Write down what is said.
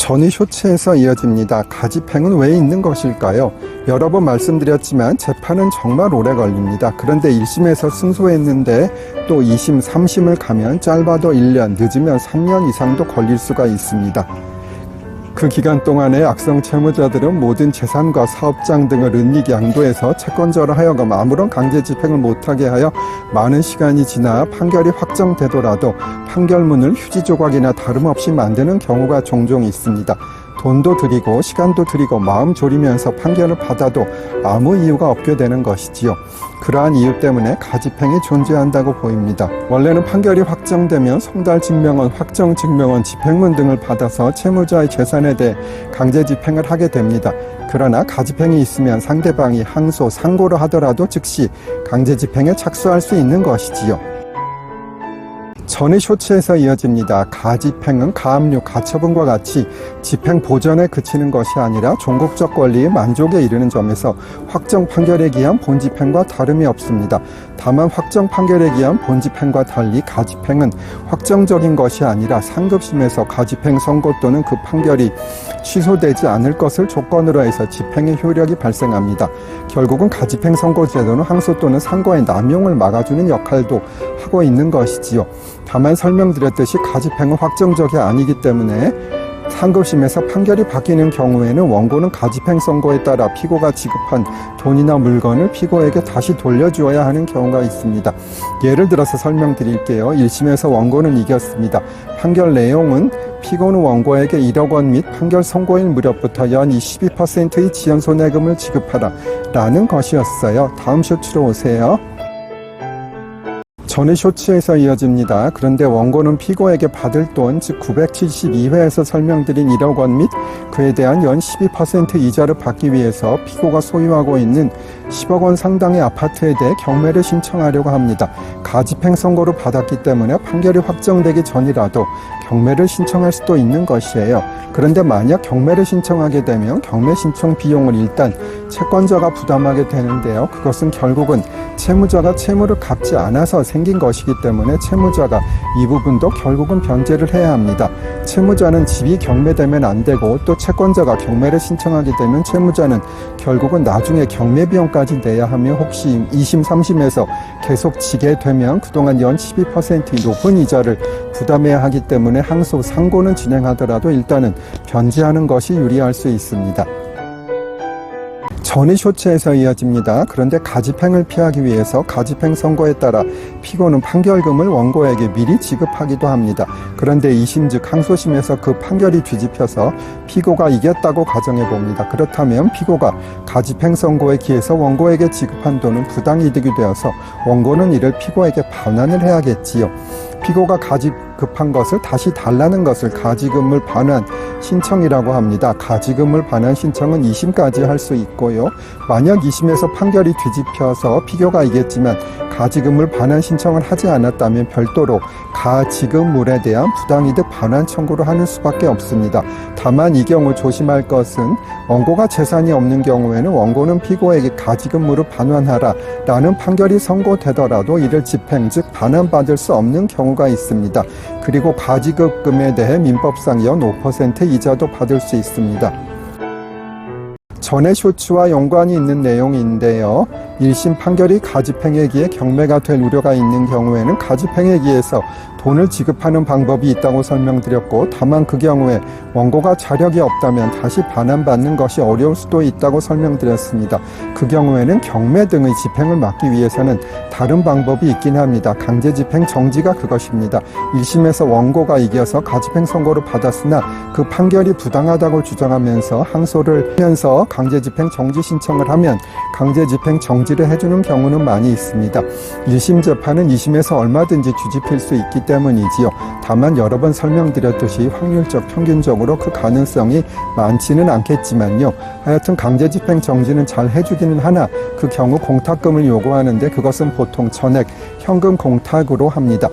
전의 쇼츠에서 이어집니다. 가집행은 왜 있는 것일까요? 여러 번 말씀드렸지만 재판은 정말 오래 걸립니다. 그런데 1심에서 승소했는데 또 2심, 3심을 가면 짧아도 1년, 늦으면 3년 이상도 걸릴 수가 있습니다. 그 기간 동안에 악성 채무자들은 모든 재산과 사업장 등을 은닉 양도해서 채권자로 하여금 아무런 강제 집행을 못하게 하여 많은 시간이 지나 판결이 확정되더라도 판결문을 휴지 조각이나 다름없이 만드는 경우가 종종 있습니다. 돈도 들이고 시간도 들이고 마음 졸이면서 판결을 받아도 아무 이유가 없게 되는 것이지요. 그러한 이유 때문에 가집행이 존재한다고 보입니다. 원래는 판결이 확정되면 송달증명원, 확정증명원, 집행문 등을 받아서 채무자의 재산에 대해 강제 집행을 하게 됩니다. 그러나 가집행이 있으면 상대방이 항소, 상고를 하더라도 즉시 강제 집행에 착수할 수 있는 것이지요. 전의 쇼츠에서 이어집니다. 가집행은 가압류, 가처분과 같이 집행 보전에 그치는 것이 아니라 종국적 권리의 만족에 이르는 점에서 확정 판결에 기한 본집행과 다름이 없습니다. 다만 확정 판결에 기한 본집행과 달리 가집행은 확정적인 것이 아니라 상급심에서 가집행 선고 또는 그 판결이 취소되지 않을 것을 조건으로 해서 집행의 효력이 발생합니다. 결국은 가집행 선고 제도는 항소 또는 상고의 남용을 막아주는 역할도 하고 있는 것이지요. 다만 설명드렸듯이 가집행은 확정적이 아니기 때문에 상급심에서 판결이 바뀌는 경우에는 원고는 가집행 선고에 따라 피고가 지급한 돈이나 물건을 피고에게 다시 돌려주어야 하는 경우가 있습니다. 예를 들어서 설명드릴게요. 1심에서 원고는 이겼습니다. 판결 내용은 피고는 원고에게 1억 원 및 판결 선고일 무렵부터 연 22%의 지연손해금을 지급하라 라는 것이었어요. 다음 쇼츠로 오세요. 전의 쇼츠에서 이어집니다. 그런데 원고는 피고에게 받을 돈, 즉 972회에서 설명드린 1억 원 및 그에 대한 연 12% 이자를 받기 위해서 피고가 소유하고 있는 10억 원 상당의 아파트에 대해 경매를 신청하려고 합니다. 가집행 선고를 받았기 때문에 판결이 확정되기 전이라도 경매를 신청할 수도 있는 것이에요. 그런데 만약 경매를 신청하게 되면 경매 신청 비용을 일단 채권자가 부담하게 되는데요. 그것은 결국은 채무자가 채무를 갚지 않아서 생긴 것이기 때문에 채무자가 이 부분도 결국은 변제를 해야 합니다. 채무자는 집이 경매되면 안 되고 또 채권자가 경매를 신청하게 되면 채무자는 결국은 나중에 경매 비용까지 내야 하며 혹시 2심, 3심에서 계속 지게 되면 그동안 연 12%의 높은 이자를 부담해야 하기 때문에 항소, 상고는 진행하더라도 일단은 변제하는 것이 유리할 수 있습니다. 전의 쇼츠에서 이어집니다. 그런데 가집행을 피하기 위해서 가집행 선고에 따라 피고는 판결금을 원고에게 미리 지급하기도 합니다. 그런데 2심 즉 항소심에서 그 판결이 뒤집혀서 피고가 이겼다고 가정해 봅니다. 그렇다면 피고가 가집행 선고에 기해서 원고에게 지급한 돈은 부당이득이 되어서 원고는 이를 피고에게 반환을 해야겠지요. 피고가 가지급한 것을 다시 달라는 것을 가지금을 반환 신청이라고 합니다. 가지금을 반환 신청은 2심까지 할 수 있고요. 만약 2심에서 판결이 뒤집혀서 피고가 이겼지만 가지금을 반환 신청을 하지 않았다면 별도로 가지금물에 대한 부당이득 반환 청구를 하는 수밖에 없습니다. 다만 이 경우 조심할 것은 원고가 재산이 없는 경우에는 원고는 피고에게 가지금물을 반환하라 라는 판결이 선고되더라도 이를 집행 즉 반환받을 수 없는 경우가 있습니다. 그리고 가지급금에 대해 민법상 연 5% 이자도 받을 수 있습니다. 전의 쇼츠와 연관이 있는 내용인데요. 1심 판결이 가집행에 기해 경매가 될 우려가 있는 경우에는 가집행에 기해서 돈을 지급하는 방법이 있다고 설명드렸고 다만 그 경우에 원고가 자력이 없다면 다시 반환받는 것이 어려울 수도 있다고 설명드렸습니다. 그 경우에는 경매 등의 집행을 막기 위해서는 다른 방법이 있긴 합니다. 강제집행 정지가 그것입니다. 1심에서 원고가 이겨서 가집행 선고를 받았으나 그 판결이 부당하다고 주장하면서 항소를 하면서 강제집행 정지 신청을 하면 강제집행 정지를 해주는 경우는 많이 있습니다. 1심 재판은 2심에서 얼마든지 뒤집힐 수 있기 때문이지요. 다만 여러 번 설명드렸듯이 확률적 평균적으로 그 가능성이 많지는 않겠지만요. 하여튼 강제집행 정지는 잘 해주기는 하나 그 경우 공탁금을 요구하는데 그것은 보통 전액 현금 공탁으로 합니다.